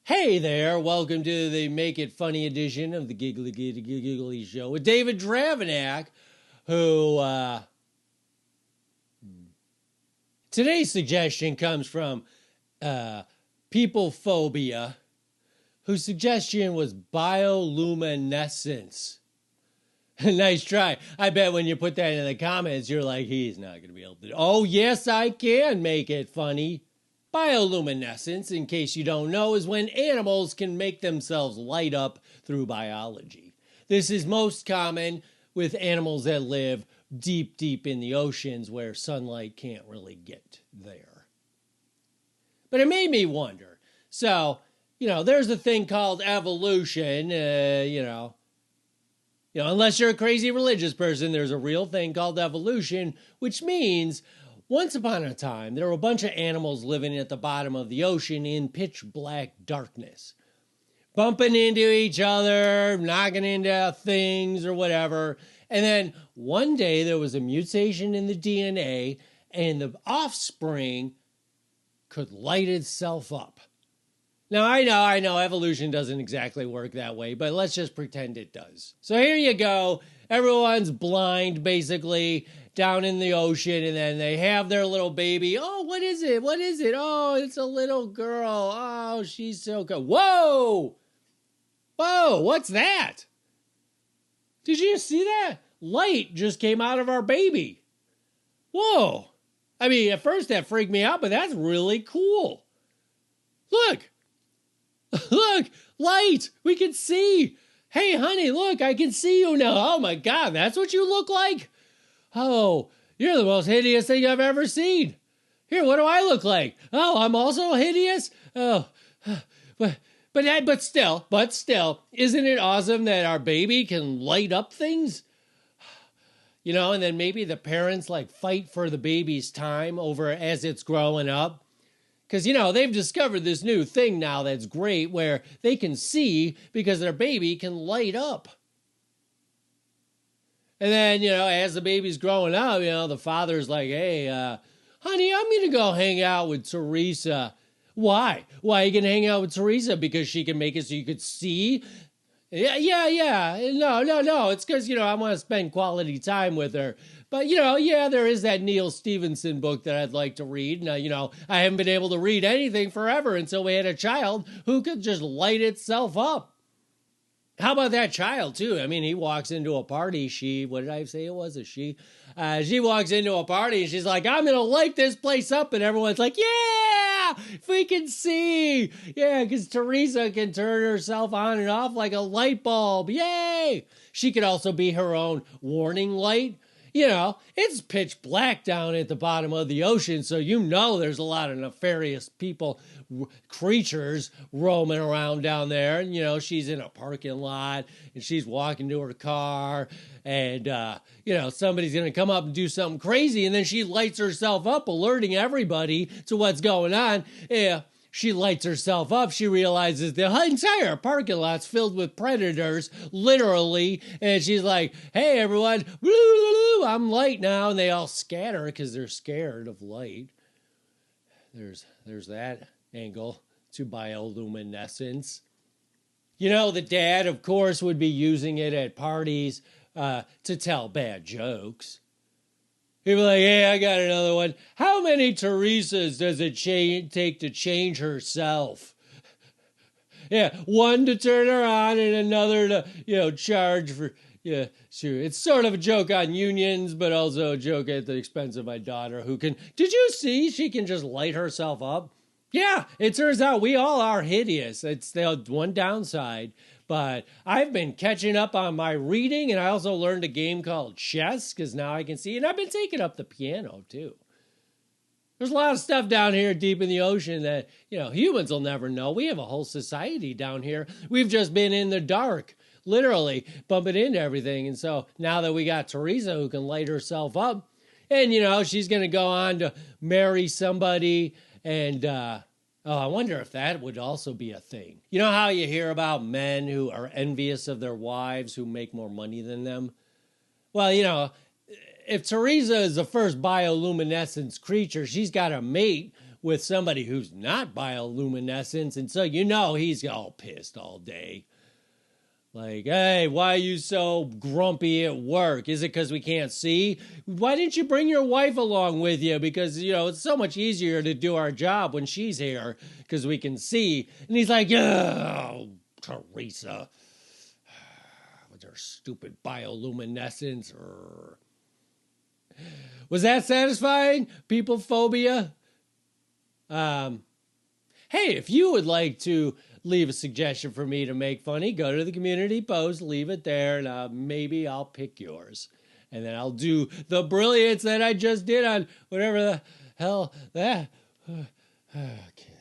Hey there, welcome to the Make It Funny edition of the Giggly Show with David Dravinack, who, today's suggestion comes from, People Phobia, whose suggestion was bioluminescence. Nice try. I bet when you put that in the comments, you're like, he's not going to be able to. Oh, yes, I can make it funny. Bioluminescence, in case you don't know, is when animals can make themselves light up through biology. This is most common with animals that live deep, deep in the oceans where sunlight can't really get there. But it made me wonder. So, there's a thing called evolution, unless you're a crazy religious person, there's a real thing called evolution, which means once upon a time, there were a bunch of animals living at the bottom of the ocean in pitch black darkness, bumping into each other, knocking into things or whatever. And then one day there was a mutation in the DNA and the offspring could light itself up. Now, I know evolution doesn't exactly work that way, but let's just pretend it does. So here you go. Everyone's blind, basically, down in the ocean, and then they have their little baby. Oh, what is it? What is it? Oh, it's a little girl. Oh, she's so good. Whoa! Whoa, what's that? Did you see that? Light just came out of our baby. Whoa. I mean, at first that freaked me out, but that's really cool. Look. Look, light. We can see. Hey, honey, look, I can see you now. Oh, my God, that's what you look like? Oh, you're the most hideous thing I've ever seen. Here, what do I look like? Oh, I'm also hideous? Oh, but still, isn't it awesome that our baby can light up things? And then maybe the parents fight for the baby's time over as it's growing up. Because, they've discovered this new thing now that's great where they can see because their baby can light up. And then, as the baby's growing up, the father's like, hey, honey, I'm going to go hang out with Teresa. Why? Why are you going to hang out with Teresa? Because she can make it so you could see? Yeah. No. It's because, I want to spend quality time with her. But, there is that Neil Stevenson book that I'd like to read. Now, I haven't been able to read anything forever until we had a child who could just light itself up. How about that child, too? I mean, he walks into a party. What did I say it was? A she? She walks into a party and she's like, I'm going to light this place up. And everyone's like, yeah, we can see. Yeah, because Teresa can turn herself on and off like a light bulb. Yay. She could also be her own warning light. It's pitch black down at the bottom of the ocean, so there's a lot of nefarious people, creatures roaming around down there. And, she's in a parking lot, and she's walking to her car, and, somebody's going to come up and do something crazy, and then she lights herself up, alerting everybody to what's going on. Yeah. She lights herself up. She realizes the entire parking lot's filled with predators, literally. And she's like, hey, everyone, I'm light now. And they all scatter because they're scared of light. There's that angle to bioluminescence. The dad, of course, would be using it at parties to tell bad jokes. People are like, hey, I got another one. How many Teresas does it take to change herself? Yeah, one to turn her on and another to, charge for, yeah, sure. It's sort of a joke on unions, but also a joke at the expense of my daughter did you see she can just light herself up? Yeah, it turns out we all are hideous. It's the one downside. But I've been catching up on my reading, and I also learned a game called chess, because now I can see, and I've been taking up the piano, too. There's a lot of stuff down here deep in the ocean that, humans will never know. We have a whole society down here. We've just been in the dark, literally, bumping into everything. And so now that we got Teresa who can light herself up, and, she's going to go on to marry somebody, and, I wonder if that would also be a thing. You know how you hear about men who are envious of their wives who make more money than them? Well, if Teresa is the first bioluminescence creature, she's got a mate with somebody who's not bioluminescence, and so you know he's all pissed all day. Like, hey, why are you so grumpy at work? Is it because we can't see? Why didn't you bring your wife along with you? Because, it's so much easier to do our job when she's here because we can see. And he's like, oh, Teresa, with her stupid bioluminescence. Was that satisfying? People phobia? Hey, if you would like to leave a suggestion for me to make funny, go to the community post, leave it there, and maybe I'll pick yours. And then I'll do the brilliance that I just did on whatever the hell that. Okay.